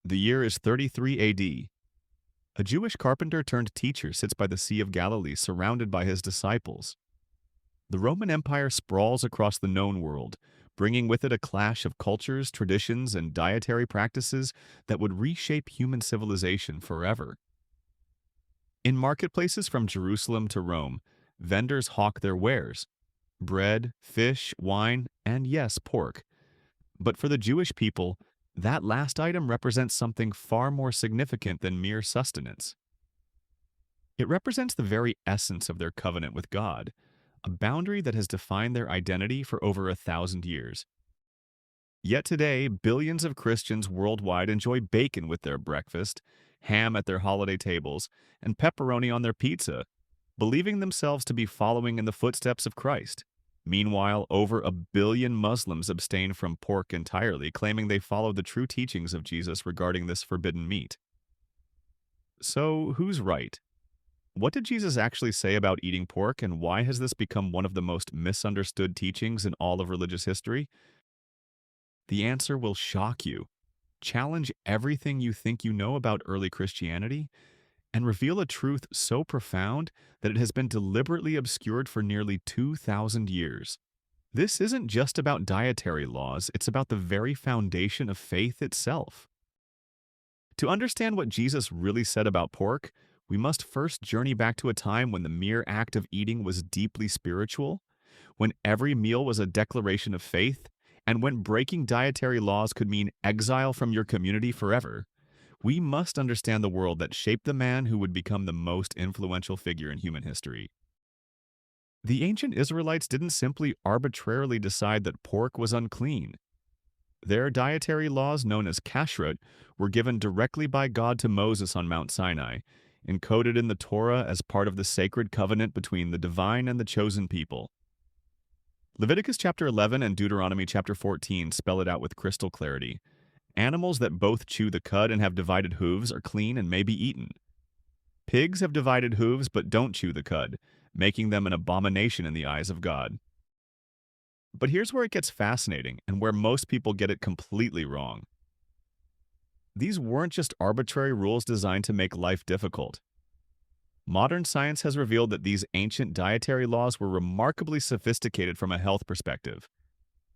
The year is 33 AD. A Jewish carpenter turned teacher sits by the Sea of Galilee surrounded by his disciples. The Roman Empire sprawls across the known world, bringing with it a clash of cultures, traditions, and dietary practices that would reshape human civilization forever. In marketplaces from Jerusalem to Rome, vendors hawk their wares: bread, fish, wine, and yes, pork. But for the Jewish people, that last item represents something far more significant than mere sustenance. It represents the very essence of their covenant with God, a boundary that has defined their identity for over 1,000 years. Yet today, billions of Christians worldwide enjoy bacon with their breakfast, ham at their holiday tables, and pepperoni on their pizza, believing themselves to be following in the footsteps of Christ. Meanwhile, over 1 billion Muslims abstain from pork entirely, claiming they follow the true teachings of Jesus regarding this forbidden meat. So, who's right? What did Jesus actually say about eating pork, and why has this become one of the most misunderstood teachings in all of religious history? The answer will shock you, challenge everything you think you know about early Christianity, and reveal a truth so profound that it has been deliberately obscured for nearly 2,000 years. This isn't just about dietary laws, it's about the very foundation of faith itself. To understand what Jesus really said about pork, we must first journey back to a time when the mere act of eating was deeply spiritual, when every meal was a declaration of faith, and when breaking dietary laws could mean exile from your community forever. We must understand the world that shaped the man who would become the most influential figure in human history. The ancient Israelites didn't simply arbitrarily decide that pork was unclean. Their dietary laws, known as kashrut, were given directly by God to Moses on Mount Sinai, encoded in the Torah as part of the sacred covenant between the divine and the chosen people. Leviticus chapter 11 and Deuteronomy chapter 14 spell it out with crystal clarity. Animals that both chew the cud and have divided hooves are clean and may be eaten. Pigs have divided hooves but don't chew the cud, making them an abomination in the eyes of God. But here's where it gets fascinating and where most people get it completely wrong. These weren't just arbitrary rules designed to make life difficult. Modern science has revealed that these ancient dietary laws were remarkably sophisticated from a health perspective.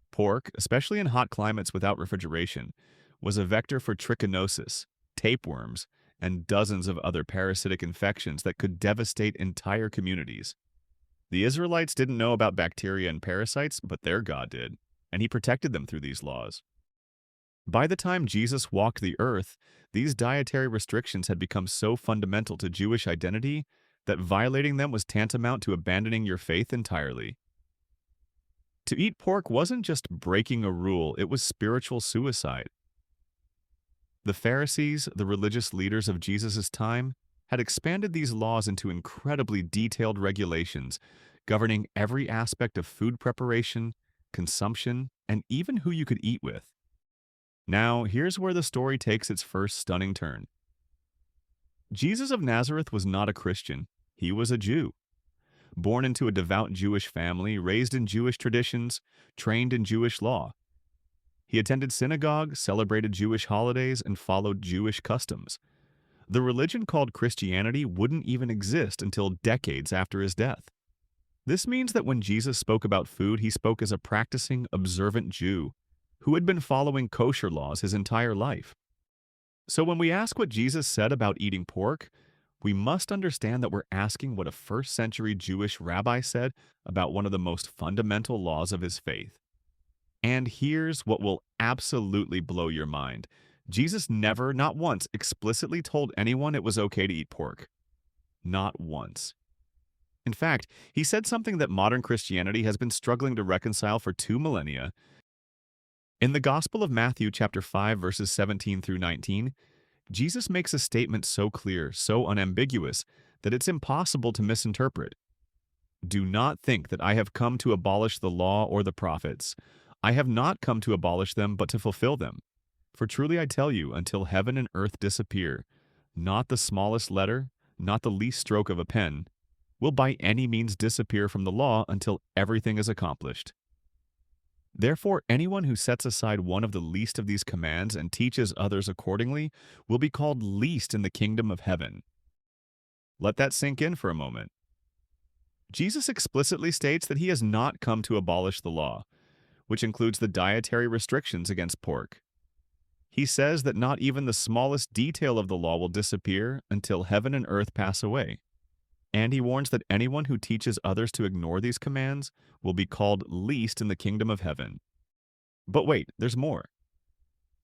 Pork, especially in hot climates without refrigeration, was a vector for trichinosis, tapeworms, and dozens of other parasitic infections that could devastate entire communities. The Israelites didn't know about bacteria and parasites, but their God did, and he protected them through these laws. By the time Jesus walked the earth, these dietary restrictions had become so fundamental to Jewish identity that violating them was tantamount to abandoning your faith entirely. To eat pork wasn't just breaking a rule, it was spiritual suicide. The Pharisees, the religious leaders of Jesus' time, had expanded these laws into incredibly detailed regulations governing every aspect of food preparation, consumption, and even who you could eat with. Now, here's where the story takes its first stunning turn. Jesus of Nazareth was not a Christian. He was a Jew. Born into a devout Jewish family, raised in Jewish traditions, trained in Jewish law. He attended synagogue, celebrated Jewish holidays, and followed Jewish customs. The religion called Christianity wouldn't even exist until decades after his death. This means that when Jesus spoke about food, he spoke as a practicing, observant Jew who had been following kosher laws his entire life. So when we ask what Jesus said about eating pork, we must understand that we're asking what a first-century Jewish rabbi said about one of the most fundamental laws of his faith. And here's what will absolutely blow your mind. Jesus never, not once, explicitly told anyone it was okay to eat pork. Not once. In fact, he said something that modern Christianity has been struggling to reconcile for 2 millennia. In the Gospel of Matthew chapter 5 verses 17 through 19, Jesus makes a statement so clear, so unambiguous, that it's impossible to misinterpret. Do not think that I have come to abolish the law or the prophets. I have not come to abolish them, but to fulfill them. For truly I tell you, until heaven and earth disappear, not the smallest letter, not the least stroke of a pen, will by any means disappear from the law until everything is accomplished. Therefore, anyone who sets aside one of the least of these commands and teaches others accordingly will be called least in the kingdom of heaven. Let that sink in for a moment. Jesus explicitly states that he has not come to abolish the law, which includes the dietary restrictions against pork. He says that not even the smallest detail of the law will disappear until heaven and earth pass away. And he warns that anyone who teaches others to ignore these commands will be called least in the kingdom of heaven. But wait, there's more.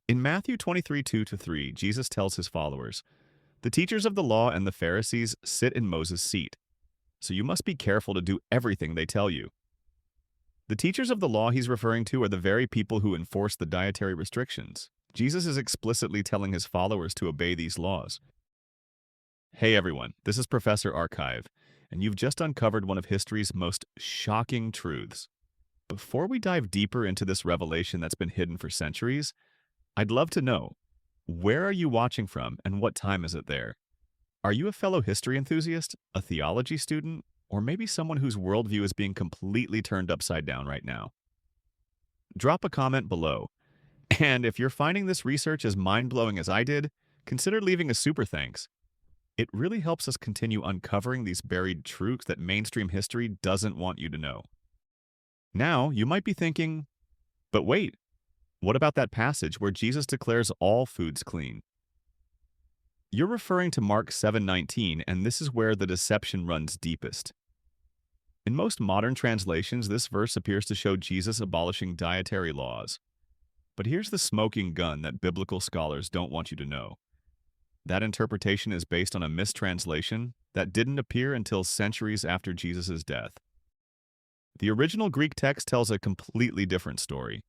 In Matthew 23, 2-3, Jesus tells his followers, "The teachers of the law and the Pharisees sit in Moses' seat, so you must be careful to do everything they tell you." The teachers of the law he's referring to are the very people who enforce the dietary restrictions. Jesus is explicitly telling his followers to obey these laws. Hey everyone, this is Professor Archive, and you've just uncovered one of history's most shocking truths. Before we dive deeper into this revelation that's been hidden for centuries, I'd love to know, where are you watching from and what time is it there? Are you a fellow history enthusiast, a theology student, or maybe someone whose worldview is being completely turned upside down right now? Drop a comment below. And if you're finding this research as mind-blowing as I did, consider leaving a super thanks. It really helps us continue uncovering these buried truths that mainstream history doesn't want you to know. Now, you might be thinking, but wait, what about that passage where Jesus declares all foods clean? You're referring to Mark 7:19, and this is where the deception runs deepest. In most modern translations, this verse appears to show Jesus abolishing dietary laws. But here's the smoking gun that biblical scholars don't want you to know. That interpretation is based on a mistranslation that didn't appear until centuries after Jesus' death. The original Greek text tells a completely different story.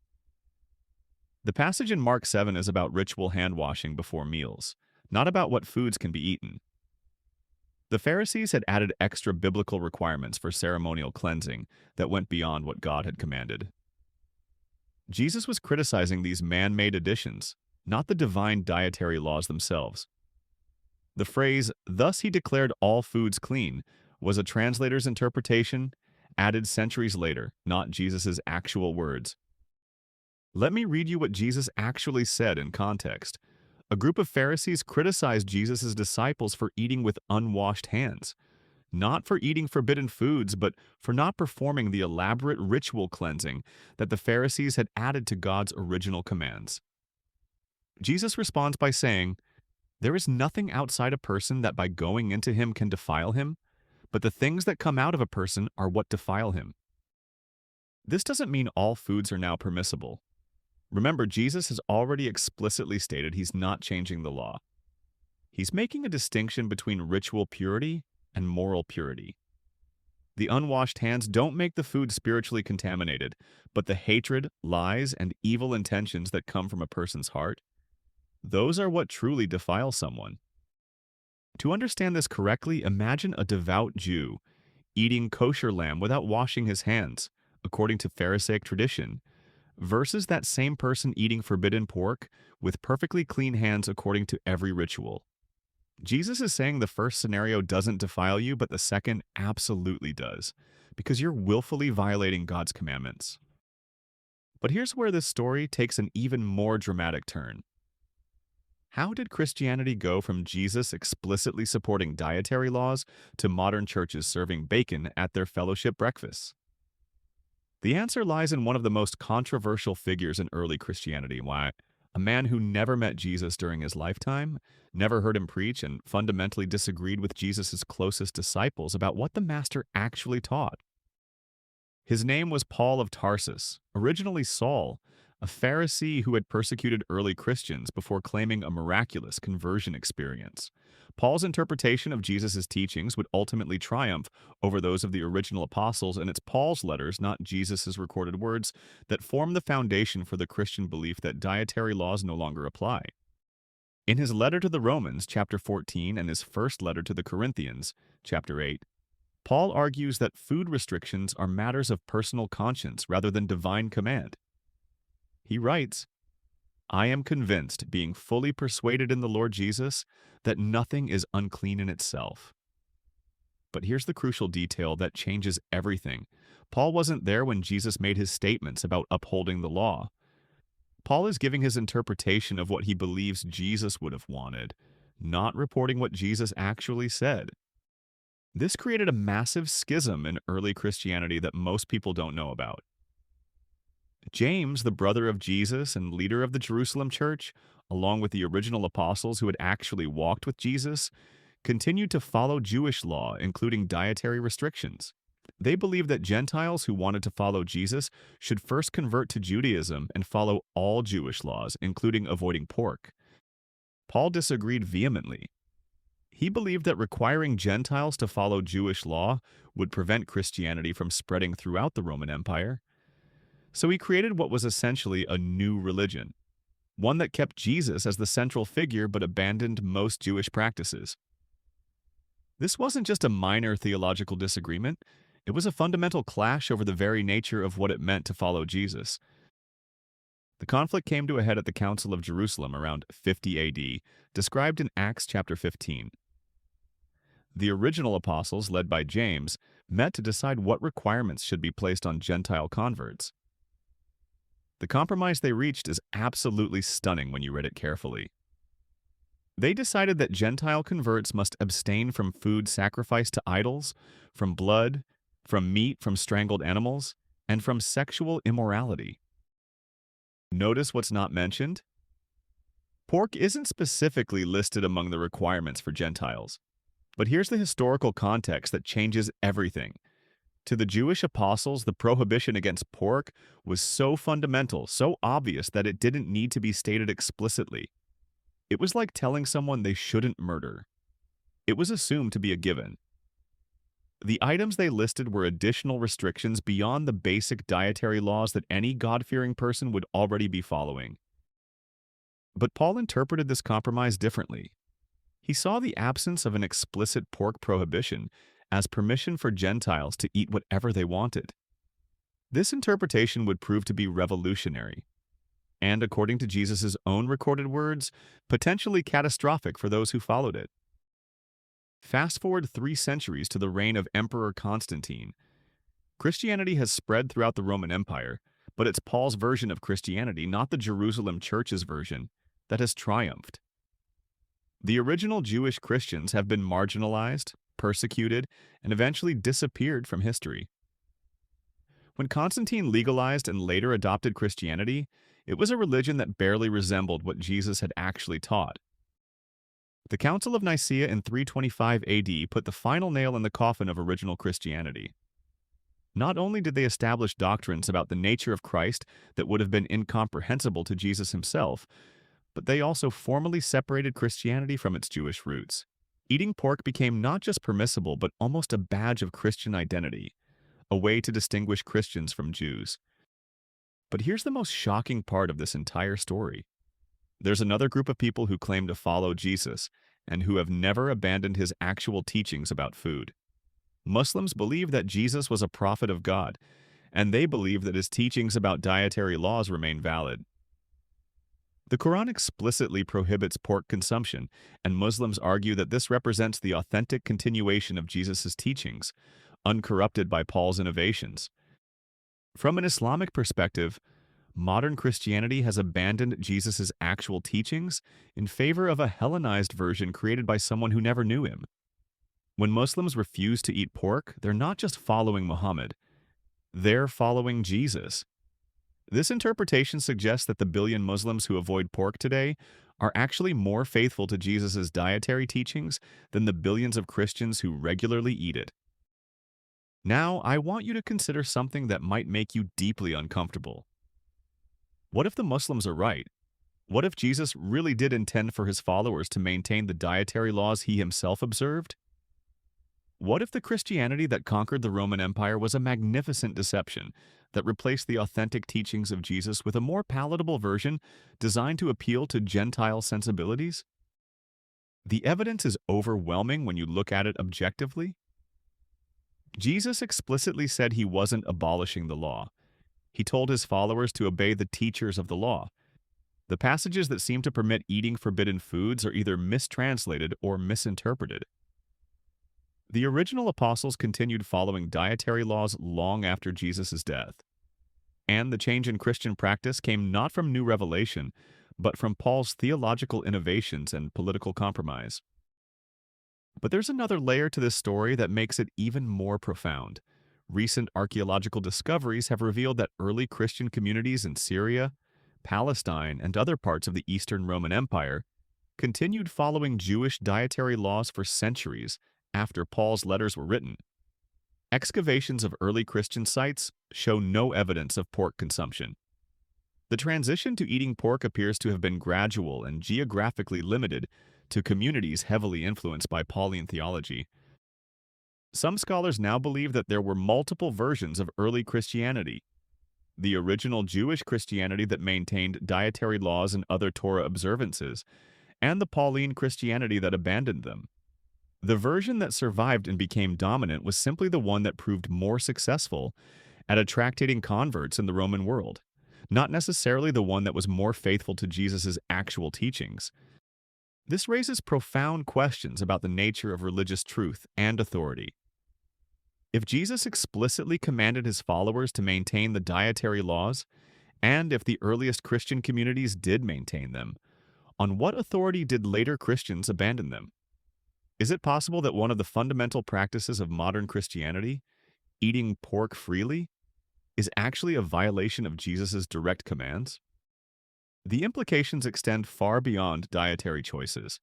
The passage in Mark 7 is about ritual hand-washing before meals, not about what foods can be eaten. The Pharisees had added extra biblical requirements for ceremonial cleansing that went beyond what God had commanded. Jesus was criticizing these man-made additions, not the divine dietary laws themselves. The phrase, "thus he declared all foods clean," was a translator's interpretation, added centuries later, not Jesus' actual words. Let me read you what Jesus actually said in context. A group of Pharisees criticized Jesus' disciples for eating with unwashed hands, not for eating forbidden foods, but for not performing the elaborate ritual cleansing that the Pharisees had added to God's original commands. Jesus responds by saying, "There is nothing outside a person that by going into him can defile him, but the things that come out of a person are what defile him." This doesn't mean all foods are now permissible. Remember, Jesus has already explicitly stated he's not changing the law. He's making a distinction between ritual purity and moral purity. The unwashed hands don't make the food spiritually contaminated, but the hatred, lies, and evil intentions that come from a person's heart, those are what truly defile someone. To understand this correctly, imagine a devout Jew eating kosher lamb without washing his hands, according to Pharisaic tradition, versus that same person eating forbidden pork with perfectly clean hands according to every ritual. Jesus is saying the first scenario doesn't defile you, but the second absolutely does, because you're willfully violating God's commandments. But here's where this story takes an even more dramatic turn. How did Christianity go from Jesus explicitly supporting dietary laws to modern churches serving bacon at their fellowship breakfasts? The answer lies in one of the most controversial figures in early Christianity, a man who never met Jesus during his lifetime, never heard him preach, and fundamentally disagreed with Jesus' closest disciples about what the Master actually taught. His name was Paul of Tarsus, originally Saul, a Pharisee who had persecuted early Christians before claiming a miraculous conversion experience. Paul's interpretation of Jesus' teachings would ultimately triumph over those of the original apostles, and it's Paul's letters, not Jesus' recorded words, that form the foundation for the Christian belief that dietary laws no longer apply. In his letter to the Romans, chapter 14, and his first letter to the Corinthians, chapter 8, Paul argues that food restrictions are matters of personal conscience rather than divine command. He writes, "I am convinced, being fully persuaded in the Lord Jesus, that nothing is unclean in itself." But here's the crucial detail that changes everything. Paul wasn't there when Jesus made his statements about upholding the law. Paul is giving his interpretation of what he believes Jesus would have wanted, not reporting what Jesus actually said. This created a massive schism in early Christianity that most people don't know about. James, the brother of Jesus and leader of the Jerusalem church, along with the original apostles who had actually walked with Jesus, continued to follow Jewish law, including dietary restrictions. They believed that Gentiles who wanted to follow Jesus should first convert to Judaism and follow all Jewish laws, including avoiding pork. Paul disagreed vehemently. He believed that requiring Gentiles to follow Jewish law would prevent Christianity from spreading throughout the Roman Empire. So he created what was essentially a new religion, one that kept Jesus as the central figure but abandoned most Jewish practices. This wasn't just a minor theological disagreement, it was a fundamental clash over the very nature of what it meant to follow Jesus. The conflict came to a head at the Council of Jerusalem around 50 AD, described in Acts chapter 15. The original apostles, led by James, met to decide what requirements should be placed on Gentile converts. The compromise they reached is absolutely stunning when you read it carefully. They decided that Gentile converts must abstain from food sacrificed to idols, from blood, from meat from strangled animals, and from sexual immorality. Notice what's not mentioned? Pork isn't specifically listed among the requirements for Gentiles. But here's the historical context that changes everything. To the Jewish apostles, the prohibition against pork was so fundamental, so obvious that it didn't need to be stated explicitly. It was like telling someone they shouldn't murder. It was assumed to be a given. The items they listed were additional restrictions beyond the basic dietary laws that any God-fearing person would already be following. But Paul interpreted this compromise differently. He saw the absence of an explicit pork prohibition as permission for Gentiles to eat whatever they wanted. This interpretation would prove to be revolutionary, and according to Jesus' own recorded words, potentially catastrophic for those who followed it. Fast forward 3 centuries to the reign of Emperor Constantine. Christianity has spread throughout the Roman Empire, but it's Paul's version of Christianity, not the Jerusalem church's version, that has triumphed. The original Jewish Christians have been marginalized, persecuted, and eventually disappeared from history. When Constantine legalized and later adopted Christianity, it was a religion that barely resembled what Jesus had actually taught. The Council of Nicaea in 325 AD put the final nail in the coffin of original Christianity. Not only did they establish doctrines about the nature of Christ that would have been incomprehensible to Jesus himself, but they also formally separated Christianity from its Jewish roots. Eating pork became not just permissible, but almost a badge of Christian identity, a way to distinguish Christians from Jews. But here's the most shocking part of this entire story. There's another group of people who claim to follow Jesus and who have never abandoned his actual teachings about food. Muslims believe that Jesus was a prophet of God, and they believe that his teachings about dietary laws remain valid. The Quran explicitly prohibits pork consumption, and Muslims argue that this represents the authentic continuation of Jesus' teachings, uncorrupted by Paul's innovations. From an Islamic perspective, modern Christianity has abandoned Jesus' actual teachings in favor of a Hellenized version created by someone who never knew him. When Muslims refuse to eat pork, they're not just following Muhammad, they're following Jesus. This interpretation suggests that the billion Muslims who avoid pork today are actually more faithful to Jesus' dietary teachings than the billions of Christians who regularly eat it. Now, I want you to consider something that might make you deeply uncomfortable. What if the Muslims are right? What if Jesus really did intend for his followers to maintain the dietary laws he himself observed? What if the Christianity that conquered the Roman Empire was a magnificent deception that replaced the authentic teachings of Jesus with a more palatable version designed to appeal to Gentile sensibilities? The evidence is overwhelming when you look at it objectively. Jesus explicitly said he wasn't abolishing the law. He told his followers to obey the teachers of the law. The passages that seem to permit eating forbidden foods are either mistranslated or misinterpreted. The original apostles continued following dietary laws long after Jesus' death. And the change in Christian practice came not from new revelation, but from Paul's theological innovations and political compromise. But there's another layer to this story that makes it even more profound. Recent archaeological discoveries have revealed that early Christian communities in Syria, Palestine, and other parts of the Eastern Roman Empire continued following Jewish dietary laws for centuries after Paul's letters were written. Excavations of early Christian sites show no evidence of pork consumption. The transition to eating pork appears to have been gradual and geographically limited to communities heavily influenced by Pauline theology. Some scholars now believe that there were multiple versions of early Christianity: the original Jewish Christianity that maintained dietary laws and other Torah observances, and the Pauline Christianity that abandoned them. The version that survived and became dominant was simply the one that proved more successful at attracting converts in the Roman world, not necessarily the one that was more faithful to Jesus' actual teachings. This raises profound questions about the nature of religious truth and authority. If Jesus explicitly commanded his followers to maintain the dietary laws, and if the earliest Christian communities did maintain them, on what authority did later Christians abandon them? Is it possible that one of the fundamental practices of modern Christianity, eating pork freely, is actually a violation of Jesus' direct commands? The implications extend far beyond dietary choices.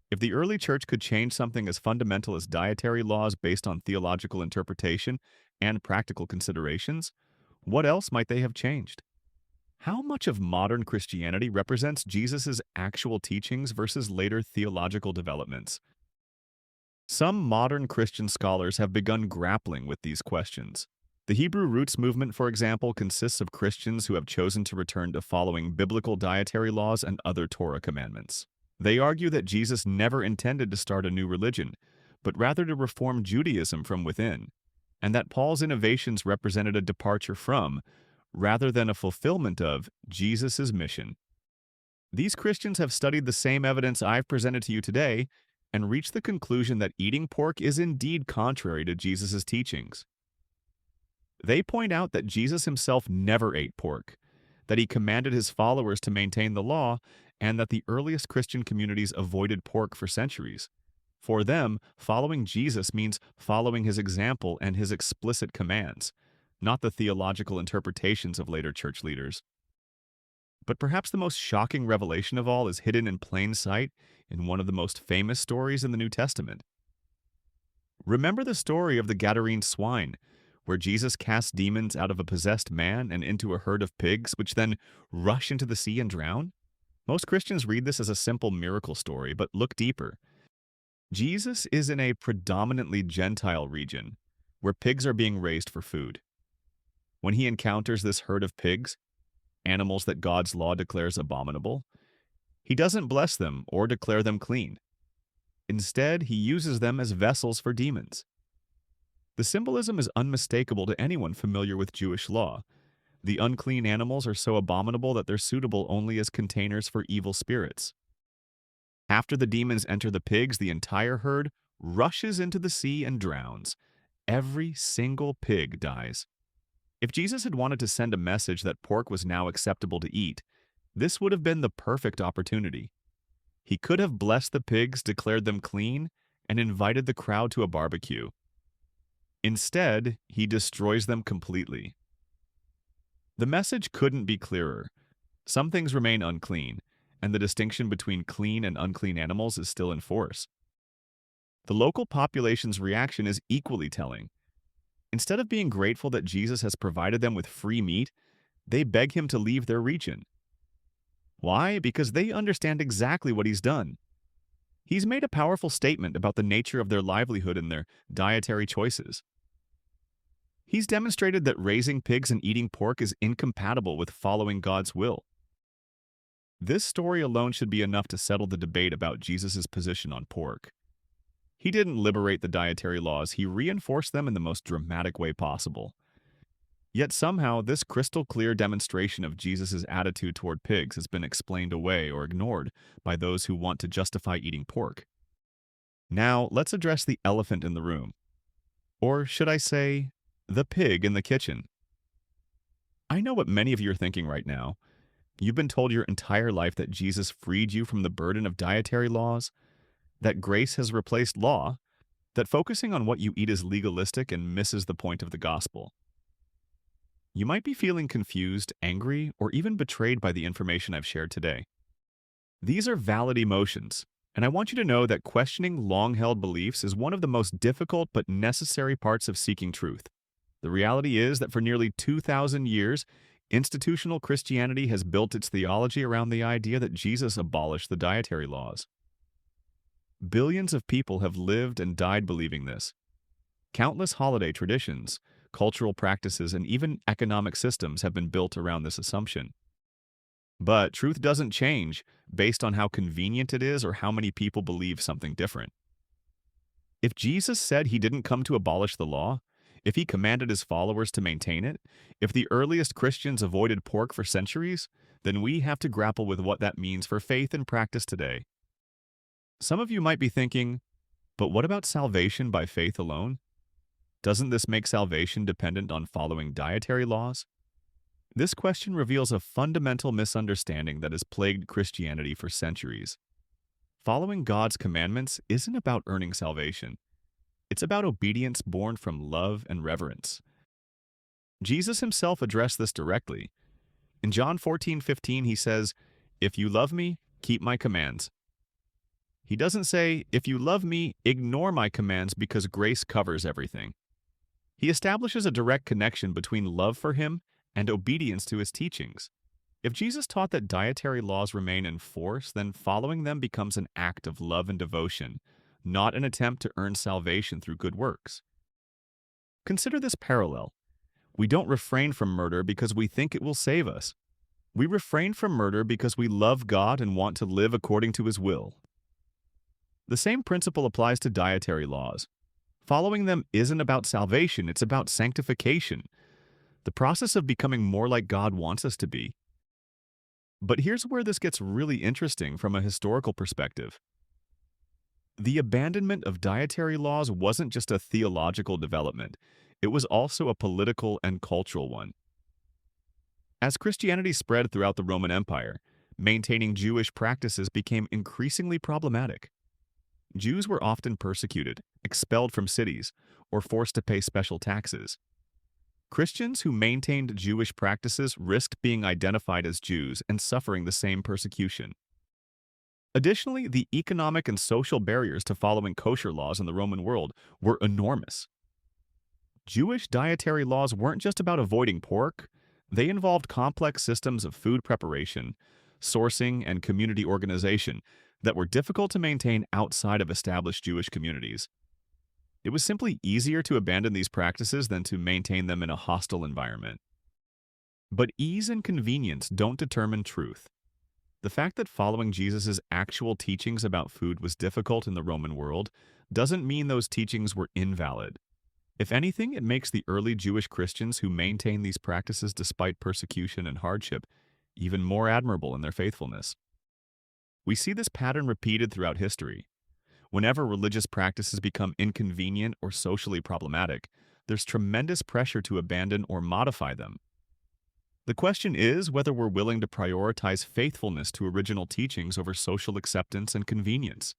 If the early church could change something as fundamental as dietary laws based on theological interpretation and practical considerations, what else might they have changed? How much of modern Christianity represents Jesus' actual teachings versus later theological developments? Some modern Christian scholars have begun grappling with these questions. The Hebrew Roots movement, for example, consists of Christians who have chosen to return to following biblical dietary laws and other Torah commandments. They argue that Jesus never intended to start a new religion, but rather to reform Judaism from within, and that Paul's innovations represented a departure from, rather than a fulfillment of, Jesus' mission. These Christians have studied the same evidence I've presented to you today and reached the conclusion that eating pork is indeed contrary to Jesus' teachings. They point out that Jesus himself never ate pork, that he commanded his followers to maintain the law, and that the earliest Christian communities avoided pork for centuries. For them, following Jesus means following his example and his explicit commands, not the theological interpretations of later church leaders. But perhaps the most shocking revelation of all is hidden in plain sight in one of the most famous stories in the New Testament. Remember the story of the Gadarene swine, where Jesus casts demons out of a possessed man and into a herd of pigs, which then rush into the sea and drown? Most Christians read this as a simple miracle story, but look deeper. Jesus is in a predominantly Gentile region, where pigs are being raised for food. When he encounters this herd of pigs, animals that God's law declares abominable, he doesn't bless them or declare them clean. Instead, he uses them as vessels for demons. The symbolism is unmistakable to anyone familiar with Jewish law. The unclean animals are so abominable that they're suitable only as containers for evil spirits. After the demons enter the pigs, the entire herd rushes into the sea and drowns. Every single pig dies. If Jesus had wanted to send a message that pork was now acceptable to eat, this would have been the perfect opportunity. He could have blessed the pigs, declared them clean, and invited the crowd to a barbecue. Instead, he destroys them completely. The message couldn't be clearer. Some things remain unclean, and the distinction between clean and unclean animals is still in force. The local population's reaction is equally telling. Instead of being grateful that Jesus has provided them with free meat, they beg him to leave their region. Why? Because they understand exactly what he's done. He's made a powerful statement about the nature of their livelihood and their dietary choices. He's demonstrated that raising pigs and eating pork is incompatible with following God's will. This story alone should be enough to settle the debate about Jesus' position on pork. He didn't liberate the dietary laws, he reinforced them in the most dramatic way possible. Yet somehow, this crystal-clear demonstration of Jesus' attitude toward pigs has been explained away or ignored by those who want to justify eating pork. Now, let's address the elephant in the room. Or should I say, the pig in the kitchen. I know what many of you are thinking right now. You've been told your entire life that Jesus freed you from the burden of dietary laws, that grace has replaced law, that focusing on what you eat is legalistic and misses the point of the gospel. You might be feeling confused, angry, or even betrayed by the information I've shared today. These are valid emotions, and I want you to know that questioning long-held beliefs is one of the most difficult but necessary parts of seeking truth. The reality is that for nearly 2,000 years, institutional Christianity has built its theology around the idea that Jesus abolished the dietary laws. Billions of people have lived and died believing this. Countless holiday traditions, cultural practices, and even economic systems have been built around this assumption. But truth doesn't change based on how convenient it is or how many people believe something different. If Jesus said he didn't come to abolish the law, if he commanded his followers to maintain it, if the earliest Christians avoided pork for centuries, then we have to grapple with what that means for faith and practice today. Some of you might be thinking, but what about salvation by faith alone? Doesn't this make salvation dependent on following dietary laws? This question reveals a fundamental misunderstanding that has plagued Christianity for centuries. Following God's commandments isn't about earning salvation. It's about obedience born from love and reverence. Jesus himself addressed this directly. In John 14:15, he says, "If you love me, keep my commands." He doesn't say, "If you love me, ignore my commands because grace covers everything." He establishes a direct connection between love for him and obedience to his teachings. If Jesus taught that dietary laws remain in force, then following them becomes an act of love and devotion, not an attempt to earn salvation through good works. Consider this parallel. We don't refrain from murder because we think it will save us. We refrain from murder because we love God and want to live according to his will. The same principle applies to dietary laws. Following them isn't about salvation, it's about sanctification, the process of becoming more like God wants us to be. But here's where this gets really interesting from a historical perspective. The abandonment of dietary laws wasn't just a theological development, it was also a political and cultural one. As Christianity spread throughout the Roman Empire, maintaining Jewish practices became increasingly problematic. Jews were often persecuted, expelled from cities, or forced to pay special taxes. Christians who maintained Jewish practices risked being identified as Jews and suffering the same persecution. Additionally, the economic and social barriers to following kosher laws in the Roman world were enormous. Jewish dietary laws weren't just about avoiding pork, they involved complex systems of food preparation, sourcing, and community organization that were difficult to maintain outside of established Jewish communities. It was simply easier to abandon these practices than to maintain them in a hostile environment. But ease and convenience don't determine truth. The fact that following Jesus' actual teachings about food was difficult in the Roman world doesn't mean those teachings were invalid. If anything, it makes the early Jewish Christians who maintain these practices despite persecution and hardship even more admirable in their faithfulness. We see this pattern repeated throughout history. Whenever religious practices become inconvenient or socially problematic, there's tremendous pressure to abandon or modify them. The question is whether we're willing to prioritize faithfulness to original teachings over social acceptance and convenience.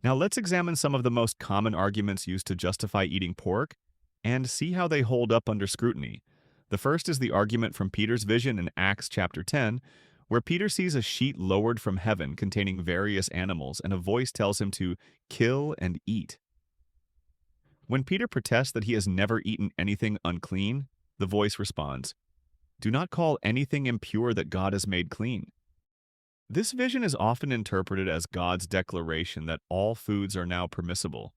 Now let's examine some of the most common arguments used to justify eating pork and see how they hold up under scrutiny. The first is the argument from Peter's vision in Acts chapter 10, where Peter sees a sheet lowered from heaven containing various animals, and a voice tells him to kill and eat. When Peter protests that he has never eaten anything unclean, the voice responds, "Do not call anything impure that God has made clean." This vision is often interpreted as God's declaration that all foods are now permissible.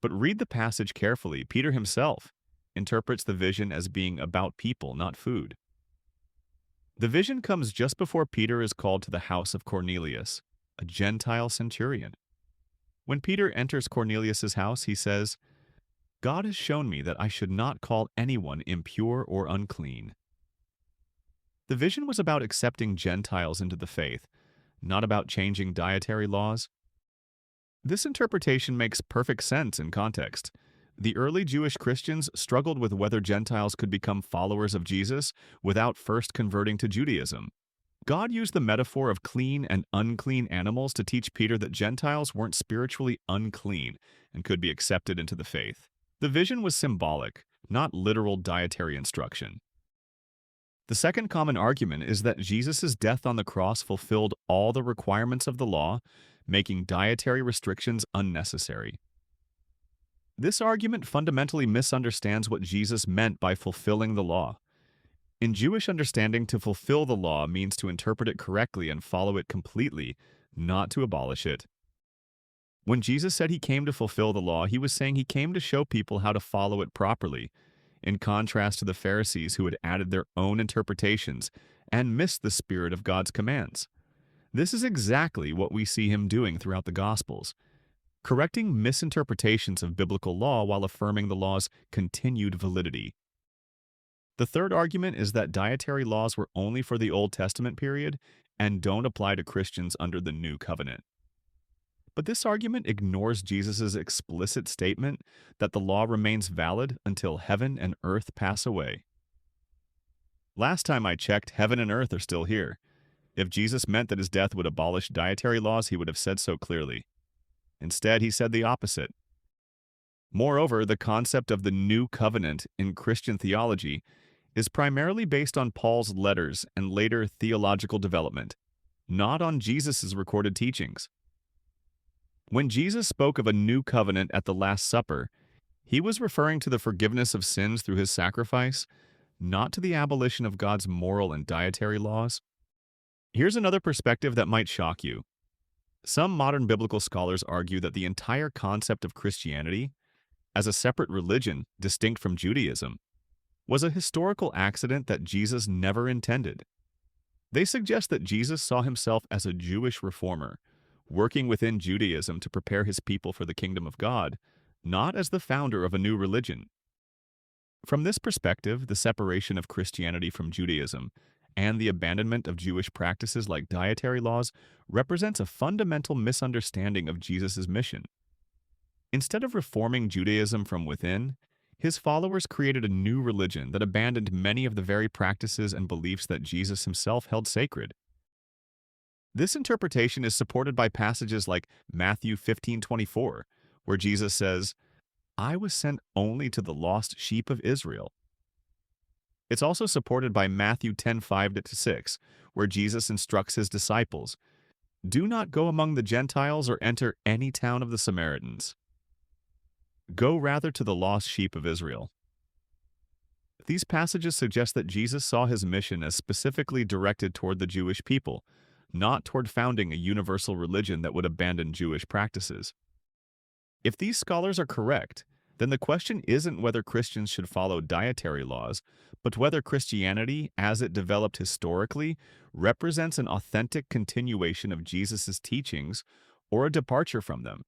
But read the passage carefully. Peter himself interprets the vision as being about people, not food. The vision comes just before Peter is called to the house of Cornelius, a Gentile centurion. When Peter enters Cornelius's house, he says, "God has shown me that I should not call anyone impure or unclean." The vision was about accepting Gentiles into the faith, not about changing dietary laws. This interpretation makes perfect sense in context. The early Jewish Christians struggled with whether Gentiles could become followers of Jesus without first converting to Judaism. God used the metaphor of clean and unclean animals to teach Peter that Gentiles weren't spiritually unclean and could be accepted into the faith. The vision was symbolic, not literal dietary instruction. The second common argument is that Jesus' death on the cross fulfilled all the requirements of the law, making dietary restrictions unnecessary. This argument fundamentally misunderstands what Jesus meant by fulfilling the law. In Jewish understanding, to fulfill the law means to interpret it correctly and follow it completely, not to abolish it. When Jesus said he came to fulfill the law, he was saying he came to show people how to follow it properly, in contrast to the Pharisees who had added their own interpretations and missed the spirit of God's commands. This is exactly what we see him doing throughout the Gospels, correcting misinterpretations of biblical law while affirming the law's continued validity. The third argument is that dietary laws were only for the Old Testament period and don't apply to Christians under the New Covenant. But this argument ignores Jesus' explicit statement that the law remains valid until heaven and earth pass away. Last time I checked, heaven and earth are still here. If Jesus meant that his death would abolish dietary laws, he would have said so clearly. Instead, he said the opposite. Moreover, the concept of the New Covenant in Christian theology is primarily based on Paul's letters and later theological development, not on Jesus' recorded teachings. When Jesus spoke of a new covenant at the Last Supper, he was referring to the forgiveness of sins through his sacrifice, not to the abolition of God's moral and dietary laws. Here's another perspective that might shock you. Some modern biblical scholars argue that the entire concept of Christianity, as a separate religion distinct from Judaism, was a historical accident that Jesus never intended. They suggest that Jesus saw himself as a Jewish reformer, working within Judaism to prepare his people for the kingdom of God, not as the founder of a new religion. From this perspective, the separation of Christianity from Judaism and the abandonment of Jewish practices like dietary laws represents a fundamental misunderstanding of Jesus' mission. Instead of reforming Judaism from within, his followers created a new religion that abandoned many of the very practices and beliefs that Jesus himself held sacred. This interpretation is supported by passages like Matthew 15:24, where Jesus says, "I was sent only to the lost sheep of Israel." It's also supported by Matthew 10:5-6, where Jesus instructs his disciples, "Do not go among the Gentiles or enter any town of the Samaritans. Go rather to the lost sheep of Israel." These passages suggest that Jesus saw his mission as specifically directed toward the Jewish people, not toward founding a universal religion that would abandon Jewish practices. If these scholars are correct, then the question isn't whether Christians should follow dietary laws, but whether Christianity, as it developed historically, represents an authentic continuation of Jesus' teachings or a departure from them.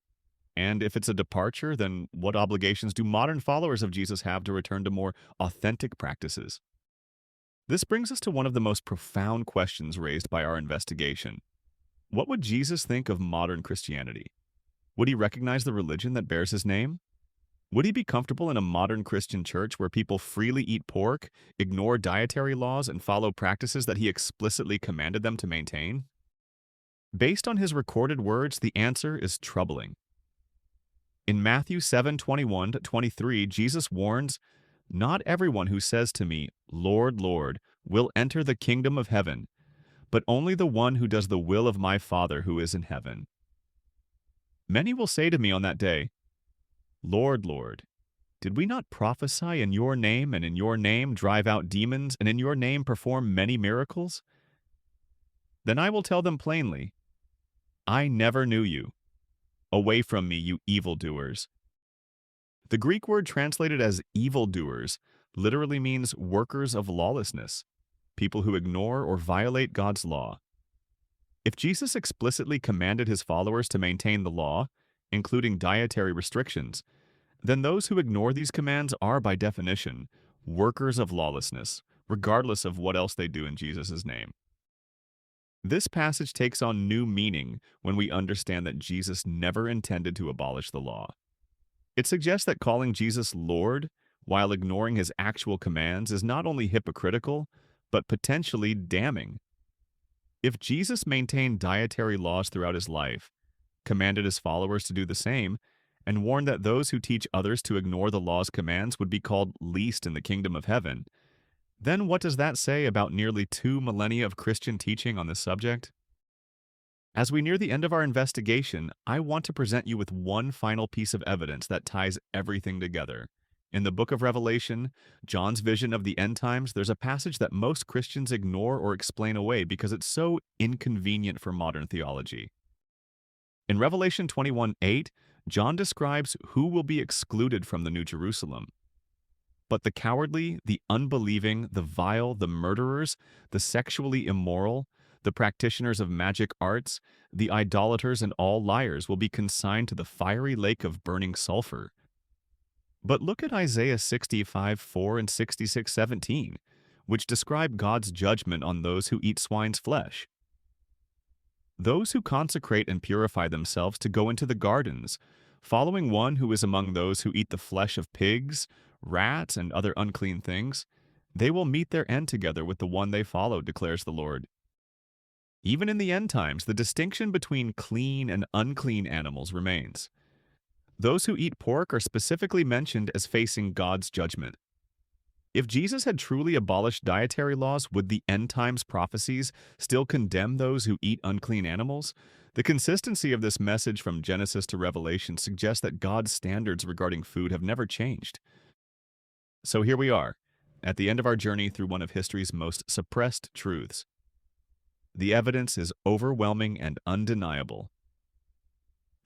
And if it's a departure, then what obligations do modern followers of Jesus have to return to more authentic practices? This brings us to one of the most profound questions raised by our investigation. What would Jesus think of modern Christianity? Would he recognize the religion that bears his name? Would he be comfortable in a modern Christian church where people freely eat pork, ignore dietary laws, and follow practices that he explicitly commanded them to maintain? Based on his recorded words, the answer is troubling. In Matthew 7:21-23, Jesus warns, "Not everyone who says to me, 'Lord, Lord,' will enter the kingdom of heaven, but only the one who does the will of my Father who is in heaven. Many will say to me on that day, 'Lord, Lord, did we not prophesy in your name and in your name drive out demons and in your name perform many miracles?' Then I will tell them plainly, 'I never knew you. Away from me, you evildoers.'" The Greek word translated as evildoers literally means workers of lawlessness, people who ignore or violate God's law. If Jesus explicitly commanded his followers to maintain the law, including dietary restrictions, then those who ignore these commands are, by definition, workers of lawlessness, regardless of what else they do in Jesus' name. This passage takes on new meaning when we understand that Jesus never intended to abolish the law. It suggests that calling Jesus Lord while ignoring his actual commands is not only hypocritical, but potentially damning. If Jesus maintained dietary laws throughout his life, commanded his followers to do the same, and warned that those who teach others to ignore the law's commands would be called least in the kingdom of heaven, then what does that say about nearly 2 millennia of Christian teaching on this subject? As we near the end of our investigation, I want to present you with one final piece of evidence that ties everything together. In the book of Revelation, John's vision of the end times, there's a passage that most Christians ignore or explain away because it's so inconvenient for modern theology. In Revelation 21:8, John describes who will be excluded from the New Jerusalem. But the cowardly, the unbelieving, the vile, the murderers, the sexually immoral, the practitioners of magic arts, the idolaters, and all liars will be consigned to the fiery lake of burning sulfur. But look at Isaiah 65:4 and 66:17, which describe God's judgment on those who eat swine's flesh. Those who consecrate and purify themselves to go into the gardens, following one who is among those who eat the flesh of pigs, rats, and other unclean things, they will meet their end together with the one they follow, declares the Lord. Even in the end times, the distinction between clean and unclean animals remains. Those who eat pork are specifically mentioned as facing God's judgment. If Jesus had truly abolished dietary laws, would the end times prophecies still condemn those who eat unclean animals? The consistency of this message from Genesis to Revelation suggests that God's standards regarding food have never changed. So here we are, at the end of our journey through one of history's most suppressed truths. The evidence is overwhelming and undeniable.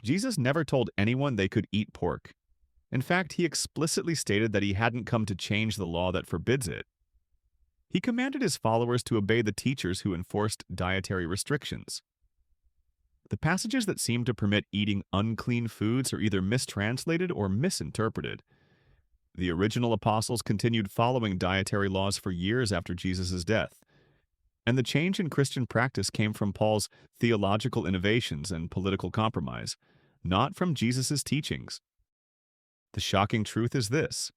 Jesus never told anyone they could eat pork. In fact, he explicitly stated that he hadn't come to change the law that forbids it. He commanded his followers to obey the teachers who enforced dietary restrictions. The passages that seem to permit eating unclean foods are either mistranslated or misinterpreted. The original apostles continued following dietary laws for years after Jesus' death, and the change in Christian practice came from Paul's theological innovations and political compromise, not from Jesus' teachings. The shocking truth is this: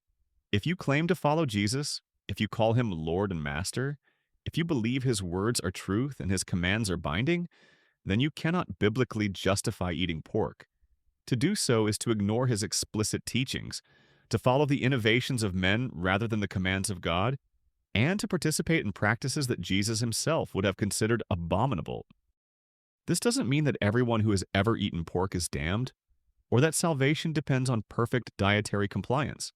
if you claim to follow Jesus, if you call him Lord and Master, if you believe his words are truth and his commands are binding, then you cannot biblically justify eating pork. To do so is to ignore his explicit teachings, to follow the innovations of men rather than the commands of God, and to participate in practices that Jesus himself would have considered abominable. This doesn't mean that everyone who has ever eaten pork is damned, or that salvation depends on perfect dietary compliance.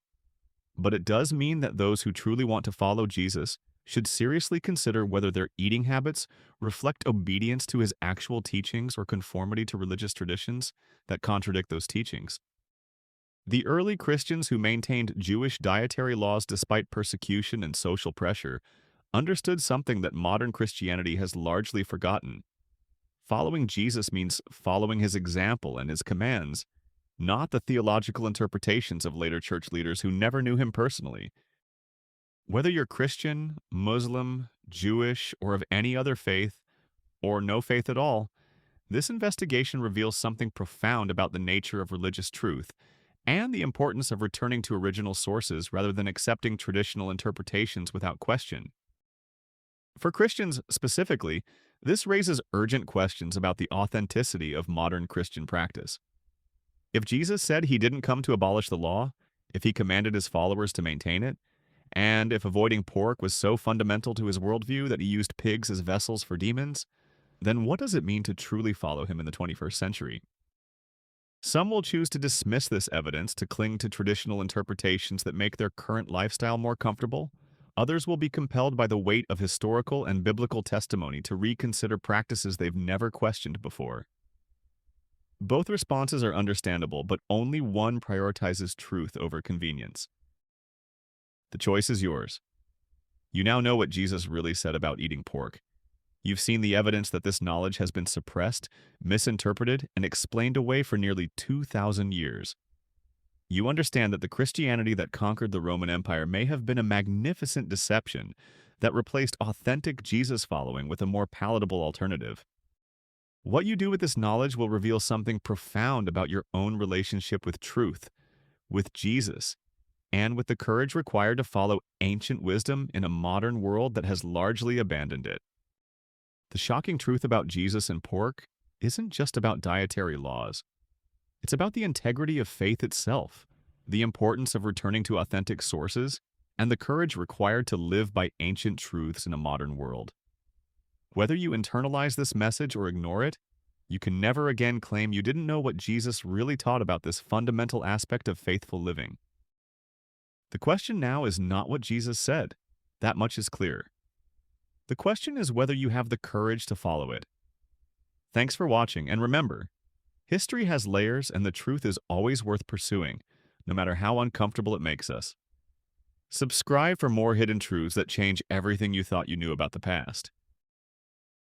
But it does mean that those who truly want to follow Jesus should seriously consider whether their eating habits reflect obedience to his actual teachings or conformity to religious traditions that contradict those teachings. The early Christians who maintained Jewish dietary laws despite persecution and social pressure understood something that modern Christianity has largely forgotten. Following Jesus means following his example and his commands, not the theological interpretations of later church leaders who never knew him personally. Whether you're Christian, Muslim, Jewish, or of any other faith, or no faith at all, this investigation reveals something profound about the nature of religious truth and the importance of returning to original sources rather than accepting traditional interpretations without question. For Christians specifically, this raises urgent questions about the authenticity of modern Christian practice. If Jesus said he didn't come to abolish the law, if he commanded his followers to maintain it, and if avoiding pork was so fundamental to his worldview that he used pigs as vessels for demons, then what does it mean to truly follow him in the 21st century? Some will choose to dismiss this evidence to cling to traditional interpretations that make their current lifestyle more comfortable. Others will be compelled by the weight of historical and biblical testimony to reconsider practices they've never questioned before. Both responses are understandable, but only one prioritizes truth over convenience. The choice is yours. You now know what Jesus really said about eating pork. You've seen the evidence that this knowledge has been suppressed, misinterpreted, and explained away for nearly 2,000 years. You understand that the Christianity that conquered the Roman Empire may have been a magnificent deception, that replaced authentic Jesus following with a more palatable alternative. What you do with this knowledge will reveal something profound about your own relationship with truth, with Jesus, and with the courage required to follow ancient wisdom in a modern world that has largely abandoned it. The shocking truth about Jesus and pork isn't just about dietary laws. It's about the integrity of faith itself, the importance of returning to authentic sources, and the courage required to live by ancient truths in a modern world. Whether you internalize this message or ignore it, you can never again claim you didn't know what Jesus really taught about this fundamental aspect of faithful living. The question now is not what Jesus said. That much is clear. The question is whether you have the courage to follow it. Thanks for watching, and remember, history has layers and the truth is always worth pursuing, no matter how uncomfortable it makes us. Subscribe for more hidden truths that change everything you thought you knew about the past.